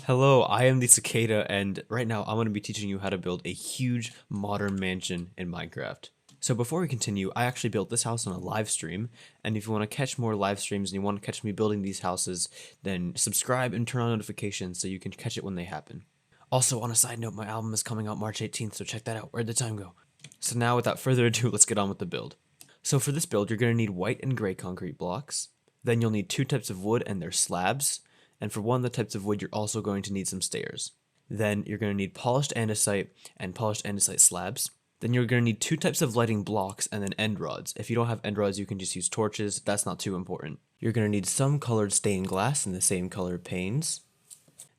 Hello, I am the cicada, and right now I'm going to be teaching you how to build a huge modern mansion in Minecraft. So before we continue, I actually built this house on a live stream, and if you want to catch more live streams and you want to catch me building these houses, then subscribe and turn on notifications so you can catch it when they happen. Also, on a side note, my album is coming out March 18th, so check that out. Where'd the time go? So now, without further ado, let's get on with the build. So for this build, you're going to need white and gray concrete blocks. Then you'll need two types of wood and their slabs. And for one of the types of wood, you're also going to need some stairs. Then you're going to need polished andesite and polished andesite slabs. Then you're going to need two types of lighting blocks and then end rods. If you don't have end rods, you can just use torches. That's not too important. You're going to need some colored stained glass and the same colored panes.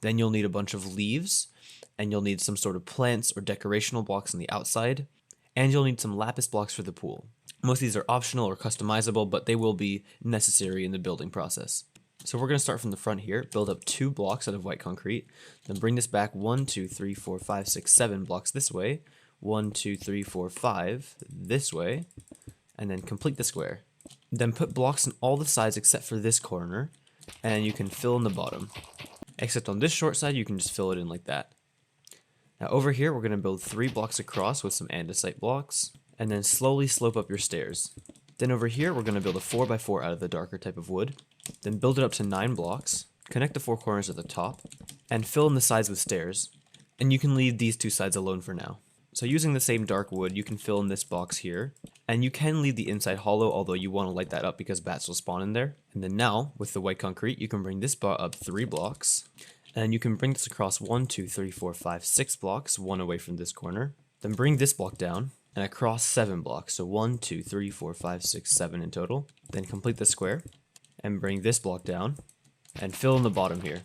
Then you'll need a bunch of leaves, and you'll need some sort of plants or decorational blocks on the outside. And you'll need some lapis blocks for the pool. Most of these are optional or customizable, but they will be necessary in the building process. So we're going to start from the front here, build up 2 blocks out of white concrete, then bring this back 1, 2, 3, 4, 5, 6, 7 blocks this way, 1, 2, 3, 4, 5 this way, and then complete the square. Then put blocks on all the sides except for this corner, and you can fill in the bottom. Except on this short side, you can just fill it in like that. Now over here, we're going to build 3 blocks across with some andesite blocks, and then slowly slope up your stairs. Then over here, we're going to build a 4x4 out of the darker type of wood. Then build it up to 9 blocks, connect the 4 corners at the top, and fill in the sides with stairs. And you can leave these 2 sides alone for now. So using the same dark wood, you can fill in this box here, and you can leave the inside hollow, although you want to light that up because bats will spawn in there. And then now, with the white concrete, you can bring this bar up 3 blocks, and you can bring this across 1, 2, 3, 4, 5, 6 blocks, 1 away from this corner. Then bring this block down, and across 7 blocks, so 1, 2, 3, 4, 5, 6, 7 in total. Then complete the square, and bring this block down, and fill in the bottom here.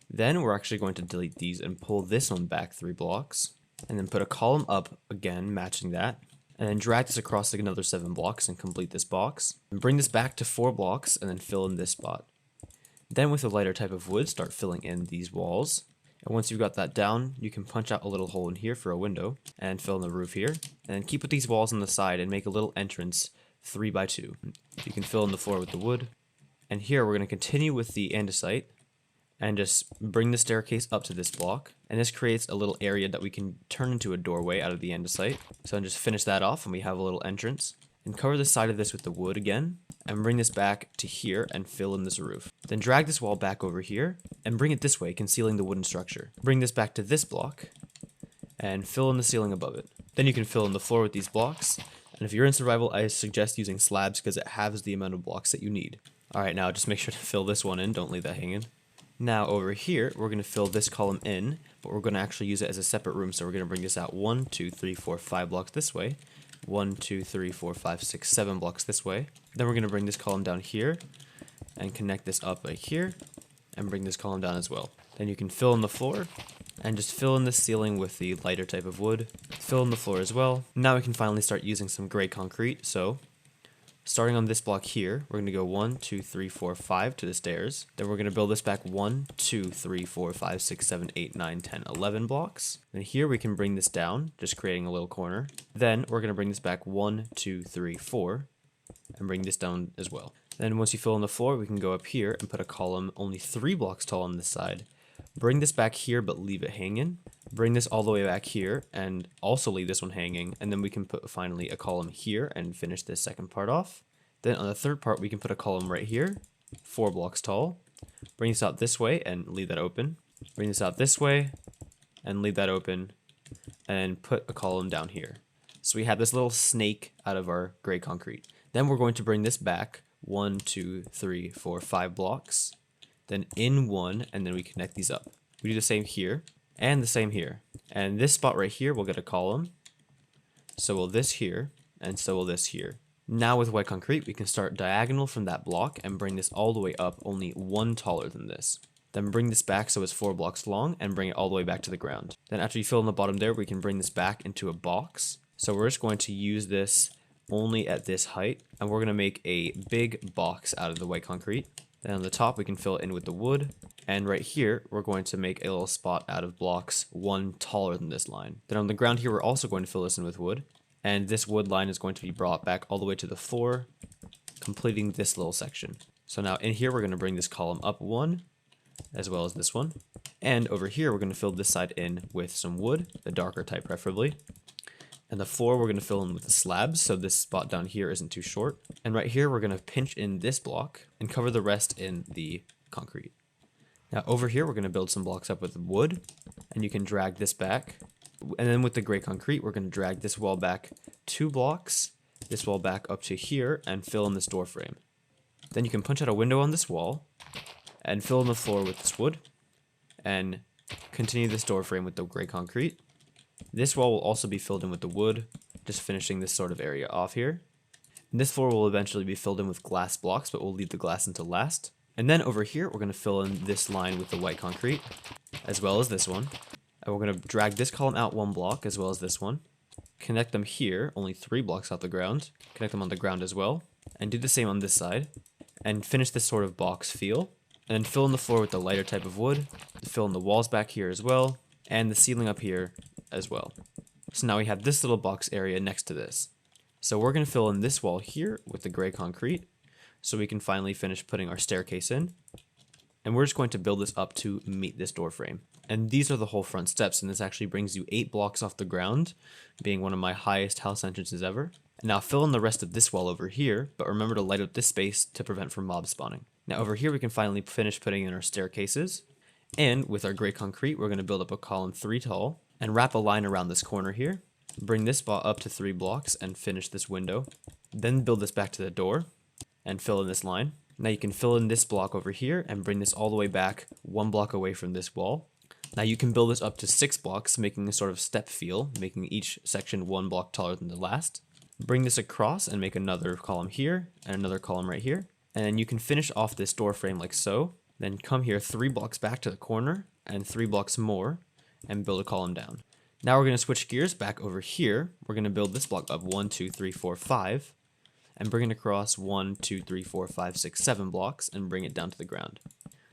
Then we're actually going to delete these and pull this one back 3 blocks, and then put a column up again, matching that, and then drag this across like another 7 blocks and complete this box. And bring this back to 4 blocks, and then fill in this spot. Then with a lighter type of wood, start filling in these walls. And once you've got that down, you can punch out a little hole in here for a window, and fill in the roof here, and then keep with these walls on the side and make a little entrance 3x2. You can fill in the floor with the wood. And here we're going to continue with the andesite and just bring the staircase up to this block. And this creates a little area that we can turn into a doorway out of the andesite. So just finish that off and we have a little entrance. And cover the side of this with the wood again. And bring this back to here and fill in this roof. Then drag this wall back over here and bring it this way, concealing the wooden structure. Bring this back to this block and fill in the ceiling above it. Then you can fill in the floor with these blocks. And if you're in survival, I suggest using slabs because it halves the amount of blocks that you need. Alright, now just make sure to fill this one in, don't leave that hanging. Now over here, we're going to fill this column in, but we're going to actually use it as a separate room, so we're going to bring this out 1, 2, 3, 4, 5 blocks this way. 1, 2, 3, 4, 5, 6, 7 blocks this way. Then we're going to bring this column down here, and connect this up right here, and bring this column down as well. Then you can fill in the floor, and just fill in the ceiling with the lighter type of wood. Fill in the floor as well. Now we can finally start using some gray concrete. So, starting on this block here, we're going to go 1, 2, 3, 4, 5 to the stairs. Then we're going to build this back 1, 2, 3, 4, 5, 6, 7, 8, 9, 10, 11 blocks. And here we can bring this down, just creating a little corner. Then we're going to bring this back 1, 2, 3, 4, and bring this down as well. Then once you fill in the floor, we can go up here and put a column only 3 blocks tall on this side. Bring this back here, but leave it hanging. Bring this all the way back here, and also leave this one hanging. And then we can put finally a column here and finish this second part off. Then on the third part, we can put a column right here, 4 blocks tall. Bring this out this way and leave that open. Bring this out this way and leave that open. And put a column down here. So we have this little snake out of our gray concrete. Then we're going to bring this back 1, 2, 3, 4, 5 blocks. Then in 1, and then we connect these up. We do the same here, and the same here. And this spot right here, we'll get a column. So will this here, and so will this here. Now with white concrete, we can start diagonal from that block and bring this all the way up, only 1 taller than this. Then bring this back so it's 4 blocks long, and bring it all the way back to the ground. Then after you fill in the bottom there, we can bring this back into a box. So we're just going to use this only at this height, and we're going to make a big box out of the white concrete. Then on the top, we can fill it in with the wood. And right here, we're going to make a little spot out of blocks 1 taller than this line. Then on the ground here, we're also going to fill this in with wood. And this wood line is going to be brought back all the way to the floor, completing this little section. So now in here, we're going to bring this column up 1, as well as this one. And over here, we're going to fill this side in with some wood, the darker type preferably. And the floor we're going to fill in with the slabs, so this spot down here isn't too short. And right here, we're going to pinch in this block and cover the rest in the concrete. Now over here, we're going to build some blocks up with wood, and you can drag this back. And then with the gray concrete, we're going to drag this wall back 2 blocks, this wall back up to here, and fill in this door frame. Then you can punch out a window on this wall, and fill in the floor with this wood, and continue this door frame with the gray concrete. This wall will also be filled in with the wood, just finishing this sort of area off here. And this floor will eventually be filled in with glass blocks, but we'll leave the glass until last. And then over here, we're going to fill in this line with the white concrete, as well as this one. And we're going to drag this column out 1 block, as well as this one. Connect them here, only 3 blocks off the ground. Connect them on the ground as well. And do the same on this side. And finish this sort of box feel. And then fill in the floor with the lighter type of wood. Fill in the walls back here as well. And the ceiling up here as well. So now we have this little box area next to this. So we're going to fill in this wall here with the gray concrete, so we can finally finish putting our staircase in. And we're just going to build this up to meet this door frame. And these are the whole front steps, and this actually brings you 8 blocks off the ground, being one of my highest house entrances ever. And now fill in the rest of this wall over here, but remember to light up this space to prevent from mob spawning. Now over here we can finally finish putting in our staircases. And with our gray concrete, we're going to build up a column 3 tall, and wrap a line around this corner here. Bring this spot up to 3 blocks and finish this window. Then build this back to the door and fill in this line. Now you can fill in this block over here and bring this all the way back 1 block away from this wall. Now you can build this up to 6 blocks, making a sort of step feel, making each section 1 block taller than the last. Bring this across and make another column here and another column right here. And then you can finish off this door frame like so. Then come here 3 blocks back to the corner and 3 blocks more and build a column down. Now we're going to switch gears back over here. We're going to build this block up 1, 2, 3, 4, 5 and bring it across 1, 2, 3, 4, 5, 6, 7 blocks and bring it down to the ground.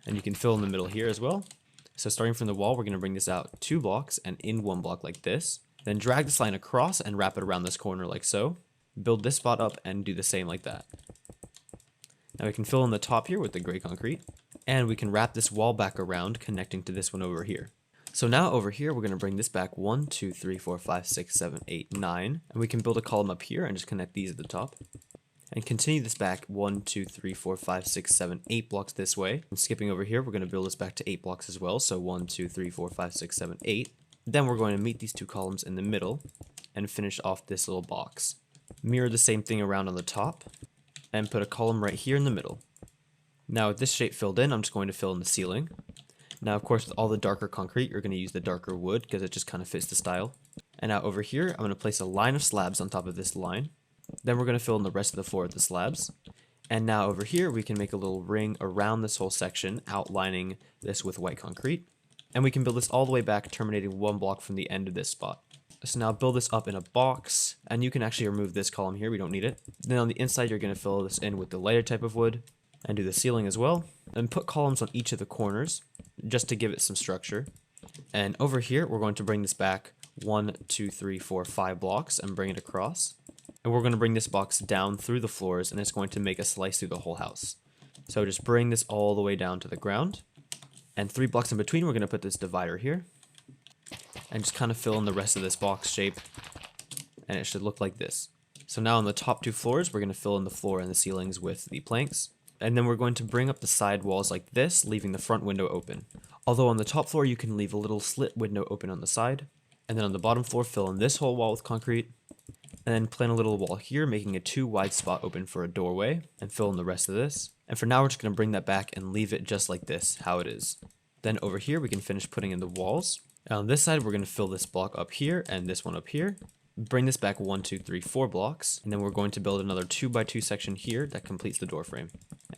And you can fill in the middle here as well. So starting from the wall, we're going to bring this out 2 blocks and in 1 block like this. Then drag this line across and wrap it around this corner like so. Build this spot up and do the same like that. Now we can fill in the top here with the gray concrete. And we can wrap this wall back around, connecting to this one over here. So now over here, we're going to bring this back 1, 2, 3, 4, 5, 6, 7, 8, 9. And we can build a column up here and just connect these at the top. And continue this back 1, 2, 3, 4, 5, 6, 7, 8 blocks this way. And skipping over here, we're going to build this back to 8 blocks as well. So 1, 2, 3, 4, 5, 6, 7, 8. Then we're going to meet these 2 columns in the middle and finish off this little box. Mirror the same thing around on the top and put a column right here in the middle. Now with this shape filled in, I'm just going to fill in the ceiling. Now of course with all the darker concrete, you're going to use the darker wood because it just kind of fits the style. And now over here, I'm going to place a line of slabs on top of this line. Then we're going to fill in the rest of the floor with the slabs. And now over here, we can make a little ring around this whole section, outlining this with white concrete. And we can build this all the way back, terminating 1 block from the end of this spot. So now build this up in a box, and you can actually remove this column here, we don't need it. Then on the inside, you're going to fill this in with the lighter type of wood, and do the ceiling as well. And put columns on each of the corners, just to give it some structure. And over here, we're going to bring this back 1, 2, 3, 4, 5 blocks, and bring it across. And we're going to bring this box down through the floors, and it's going to make a slice through the whole house. So just bring this all the way down to the ground. And 3 blocks in between, we're going to put this divider here. And just kind of fill in the rest of this box shape. And it should look like this. So now on the top 2 floors, we're going to fill in the floor and the ceilings with the planks. And then we're going to bring up the side walls like this, leaving the front window open. Although on the top floor, you can leave a little slit window open on the side. And then on the bottom floor, fill in this whole wall with concrete. And then plant a little wall here, making a 2 wide spot open for a doorway. And fill in the rest of this. And for now, we're just going to bring that back and leave it just like this, how it is. Then over here, we can finish putting in the walls. And on this side, we're going to fill this block up here and this one up here. Bring this back 1, 2, 3, 4 blocks. And then we're going to build another 2x2 section here that completes the door frame.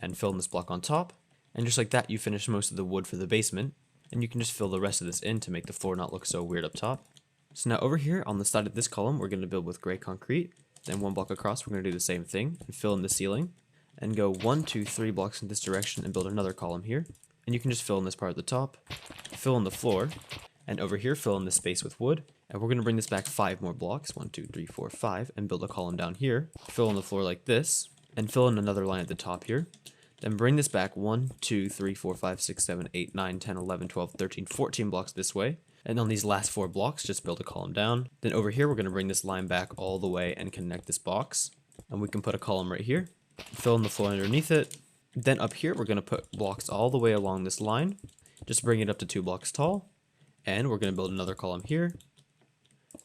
And fill in this block on top. And just like that, you finish most of the wood for the basement. And you can just fill the rest of this in to make the floor not look so weird up top. So now over here on the side of this column, we're going to build with gray concrete. Then 1 block across, we're going to do the same thing and fill in the ceiling. And go 1, 2, 3 blocks in this direction and build another column here. And you can just fill in this part at the top, fill in the floor, and over here fill in the space with wood. And we're going to bring this back 5 more blocks, 1, 2, 3, 4, 5, and build a column down here. Fill in the floor like this, and fill in another line at the top here. Then bring this back 1, 2, 3, 4, 5, 6, 7, 8, 9, 10, 11, 12, 13, 14 blocks this way. And on these last 4 blocks, just build a column down. Then over here, we're going to bring this line back all the way and connect this box. And we can put a column right here, fill in the floor underneath it. Then up here, we're going to put blocks all the way along this line. Just bring it up to 2 blocks tall. And we're going to build another column here,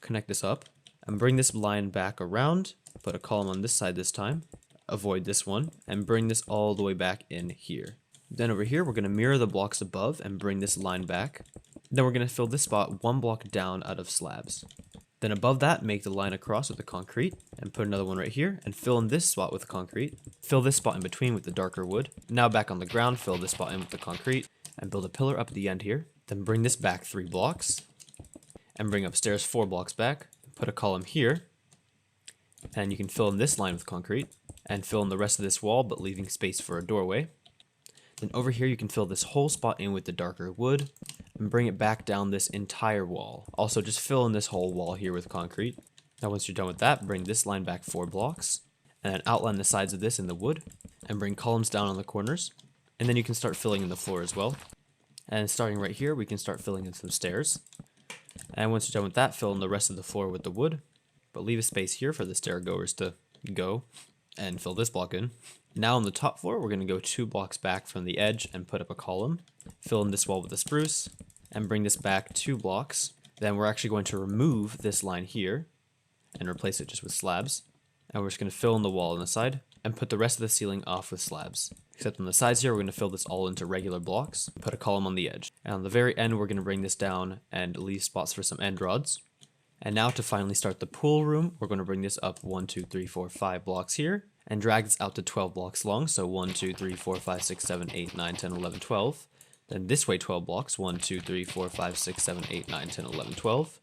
connect this up, and bring this line back around. Put a column on this side this time. Avoid this one, and bring this all the way back in here. Then over here, we're going to mirror the blocks above and bring this line back. Then we're going to fill this spot 1 block down out of slabs. Then above that, make the line across with the concrete, and put another one right here, and fill in this spot with the concrete. Fill this spot in between with the darker wood. Now back on the ground, fill this spot in with the concrete, and build a pillar up at the end here. Then bring this back 3 blocks, and bring upstairs 4 blocks back. Put a column here, and you can fill in this line with concrete, and fill in the rest of this wall, but leaving space for a doorway. Then over here, you can fill this whole spot in with the darker wood, and bring it back down this entire wall. Also, just fill in this whole wall here with concrete. Now once you're done with that, bring this line back 4 blocks, and then outline the sides of this in the wood, and bring columns down on the corners. And then you can start filling in the floor as well. And starting right here, we can start filling in some stairs. And once you're done with that, fill in the rest of the floor with the wood, but leave a space here for the stair goers to go, and fill this block in. Now on the top floor, we're going to go 2 blocks back from the edge and put up a column. Fill in this wall with the spruce, and bring this back 2 blocks. Then we're actually going to remove this line here, and replace it just with slabs. And we're just going to fill in the wall on the side, and put the rest of the ceiling off with slabs. Except on the sides here, we're going to fill this all into regular blocks, put a column on the edge. And on the very end, we're going to bring this down and leave spots for some end rods. And now to finally start the pool room, we're going to bring this up 1, 2, 3, 4, 5 blocks here, and drag this out to 12 blocks long. So 1, 2, 3, 4, 5, 6, 7, 8, 9, 10, 11, 12. Then this way 12 blocks, 1, 2, 3, 4, 5, 6, 7, 8, 9, 10, 11, 12.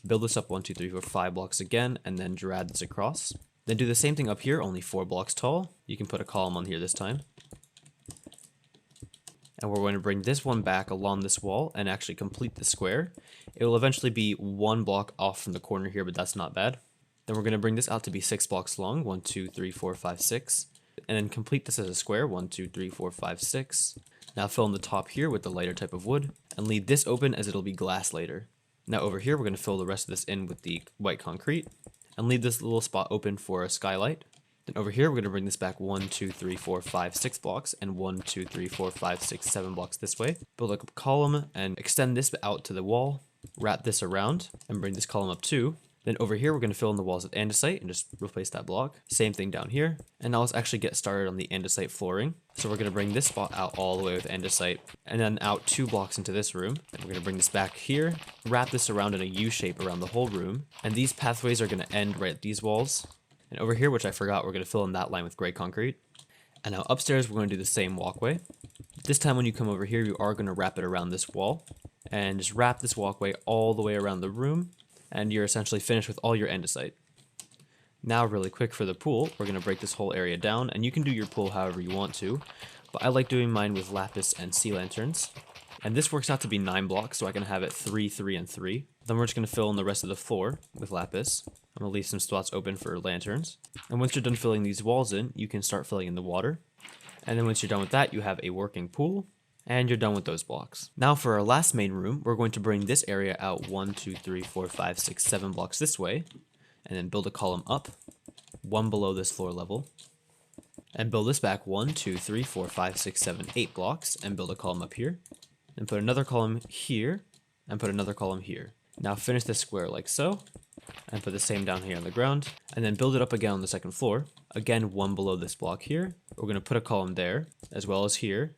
Build this up 1, 2, 3, 4, 5 blocks again, and then drag this across. Then do the same thing up here, only 4 blocks tall. You can put a column on here this time. And we're going to bring this one back along this wall and actually complete the square. It will eventually be 1 block off from the corner here, but that's not bad. Then we're going to bring this out to be 6 blocks long, 1, 2, 3, 4, 5, 6. And then complete this as a square, 1, 2, 3, 4, 5, 6. Now fill in the top here with the lighter type of wood, and leave this open as it'll be glass later. Now over here, we're going to fill the rest of this in with the white concrete, and leave this little spot open for a skylight. Then over here, we're going to bring this back 1, 2, 3, 4, 5, 6 blocks, and 1, 2, 3, 4, 5, 6, 7 blocks this way. Build a column and extend this out to the wall, wrap this around, and bring this column up too. Then over here, we're going to fill in the walls with andesite and just replace that block. Same thing down here. And now let's actually get started on the andesite flooring. So we're going to bring this spot out all the way with andesite, and then out 2 blocks into this room. Then we're going to bring this back here, wrap this around in a U shape around the whole room. And these pathways are going to end right at these walls. And over here, which I forgot, we're going to fill in that line with gray concrete. And now upstairs, we're going to do the same walkway. This time when you come over here, you are going to wrap it around this wall. And just wrap this walkway all the way around the room. And you're essentially finished with all your andesite. Now really quick for the pool, we're going to break this whole area down. And you can do your pool however you want to. But I like doing mine with lapis and sea lanterns. And this works out to be 9 blocks, so I can have it 3, 3, and 3. Then we're just going to fill in the rest of the floor with lapis. I'm going to leave some spots open for lanterns. And once you're done filling these walls in, you can start filling in the water. And then once you're done with that, you have a working pool. And you're done with those blocks. Now for our last main room, we're going to bring this area out 1, 2, 3, 4, 5, 6, 7 blocks this way. And then build a column up, 1 below this floor level. And build this back 1, 2, 3, 4, 5, 6, 7, 8 blocks. And build a column up here. And put another column here. And put another column here. Now finish this square like so. And put the same down here on the ground. And then build it up again on the second floor. Again, 1 below this block here. We're going to put a column there, as well as here.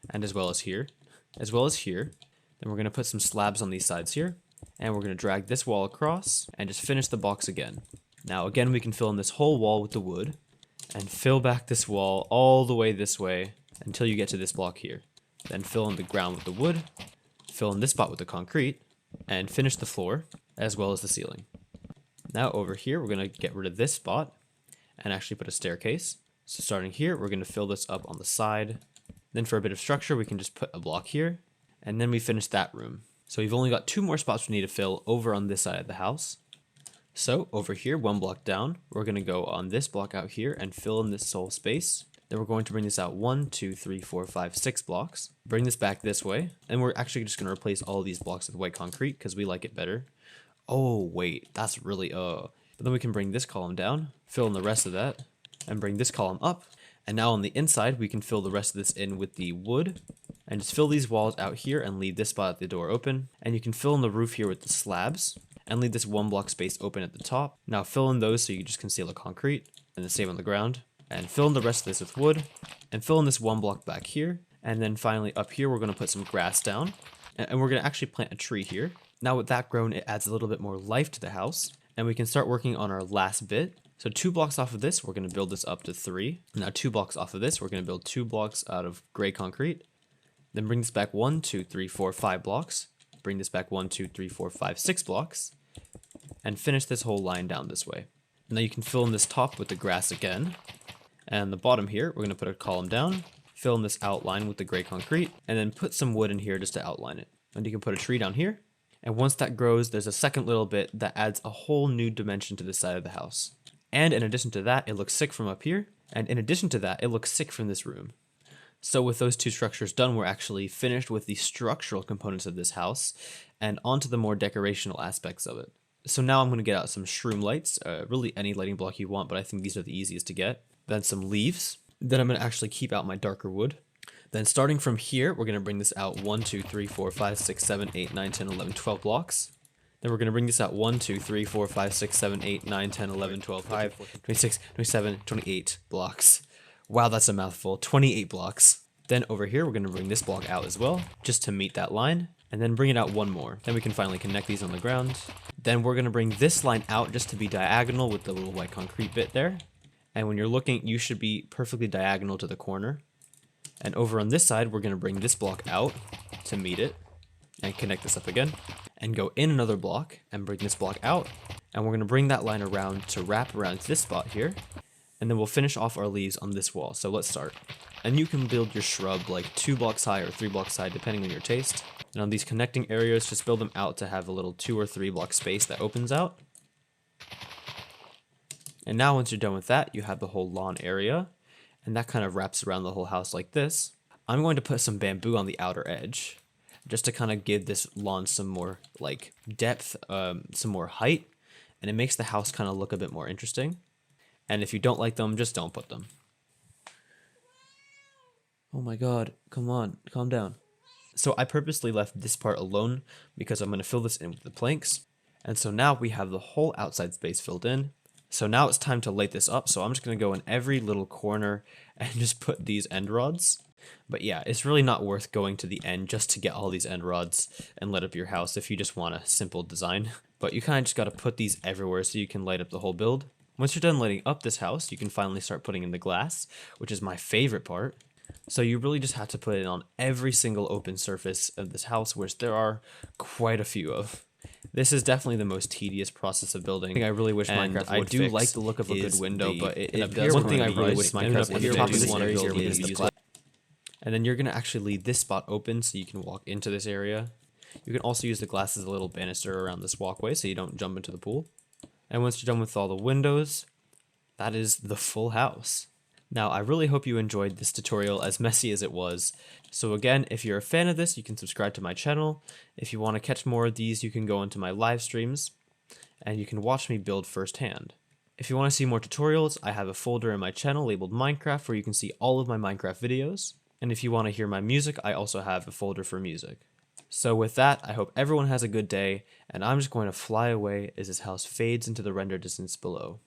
And as well as here, as well as here. Then we're going to put some slabs on these sides here, and we're going to drag this wall across and just finish the box again. Now again, we can fill in this whole wall with the wood and fill back this wall all the way this way until you get to this block here. Then fill in the ground with the wood, fill in this spot with the concrete, and finish the floor as well as the ceiling. Now over here, we're going to get rid of this spot and actually put a staircase. So starting here, we're going to fill this up on the side. Then for a bit of structure, we can just put a block here, and then we finish that room. So we've only got 2 more spots we need to fill over on this side of the house. So over here, 1 block down, we're going to go on this block out here and fill in this whole space. Then we're going to bring this out 1, 2, 3, 4, 5, 6 blocks. Bring this back this way. And we're actually just going to replace all of these blocks with white concrete because we like it better. Oh, wait, that's really, But then we can bring this column down, fill in the rest of that, and bring this column up. And now on the inside, we can fill the rest of this in with the wood. And just fill these walls out here and leave this spot at the door open. And you can fill in the roof here with the slabs. And leave this 1 block space open at the top. Now fill in those so you just conceal the concrete. And the same on the ground. And fill in the rest of this with wood. And fill in this 1 block back here. And then finally up here, we're going to put some grass down. And we're going to actually plant a tree here. Now with that grown, it adds a little bit more life to the house. And we can start working on our last bit. So 2 blocks off of this, we're going to build this up to 3. Now 2 blocks off of this, we're going to build 2 blocks out of gray concrete. Then bring this back 1, 2, 3, 4, 5 blocks. Bring this back 1, 2, 3, 4, 5, 6 blocks. And finish this whole line down this way. Now you can fill in this top with the grass again. And the bottom here, we're going to put a column down. Fill in this outline with the gray concrete. And then put some wood in here just to outline it. And you can put a tree down here. And once that grows, there's a second little bit that adds a whole new dimension to the side of the house. And in addition to that, it looks sick from up here. And in addition to that, it looks sick from this room. So with those 2 structures done, we're actually finished with the structural components of this house and onto the more decorational aspects of it. So now I'm going to get out some shroom lights, really any lighting block you want, but I think these are the easiest to get. Then some leaves. Then I'm going to actually keep out my darker wood. Then starting from here, we're going to bring this out 1, 2, 3, 4, 5, 6, 7, 8, 9, 10, 11, 12 blocks. Then we're going to bring this out 1, 2, 3, 4, 5, 6, 7, 8, 9, 10, 11, 12, 5, 26, 27, 28 blocks. Wow, that's a mouthful. 28 blocks. Then over here, we're going to bring this block out as well, just to meet that line. And then bring it out 1 more. Then we can finally connect these on the ground. Then we're going to bring this line out just to be diagonal with the little white concrete bit there. And when you're looking, you should be perfectly diagonal to the corner. And over on this side, we're going to bring this block out to meet it. And connect this up again. And go in another block and bring this block out. And we're going to bring that line around to wrap around this spot here. And then we'll finish off our leaves on this wall. So let's start. And you can build your shrub like 2 blocks high or 3 blocks high depending on your taste. And on these connecting areas, just build them out to have a little 2 or 3 block space that opens out. And now once you're done with that, you have the whole lawn area. And that kind of wraps around the whole house like this. I'm going to put some bamboo on the outer edge. Just to kind of give this lawn some more like depth, some more height. And it makes the house kind of look a bit more interesting. And if you don't like them, just don't put them. Oh my god, come on, calm down. So I purposely left this part alone because I'm going to fill this in with the planks. And so now we have the whole outside space filled in. So now it's time to light this up. So I'm just going to go in every little corner and just put these end rods. But yeah, it's really not worth going to the end just to get all these end rods and light up your house if you just want a simple design. But you kind of just got to put these everywhere so you can light up the whole build. Once you're done lighting up this house, you can finally start putting in the glass, which is my favorite part. So you really just have to put it on every single open surface of this house, which there are quite a few of. This is definitely the most tedious process of building. I really wish Minecraft would fix like the look of a good window, but it does. One thing I really wish Minecraft would do. And then you're gonna actually leave this spot open so you can walk into this area. You can also use the glass as a little banister around this walkway so you don't jump into the pool. And once you're done with all the windows, that is the full house. Now, I really hope you enjoyed this tutorial as messy as it was. So again, if you're a fan of this, you can subscribe to my channel. If you want to catch more of these, you can go into my live streams and you can watch me build firsthand. If you want to see more tutorials, I have a folder in my channel labeled Minecraft where you can see all of my Minecraft videos. And if you want to hear my music, I also have a folder for music. So with that, I hope everyone has a good day, and I'm just going to fly away as this house fades into the render distance below.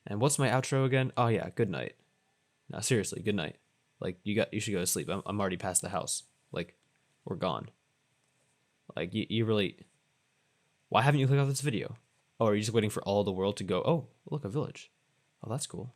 And what's my outro again? Oh yeah, good night. No, seriously, good night. Like, you should go to sleep. I'm already past the house. Like, we're gone. Like, you really... Why haven't you clicked off this video? Oh, are you just waiting for all the world to go, oh, look, a village. Oh, that's cool.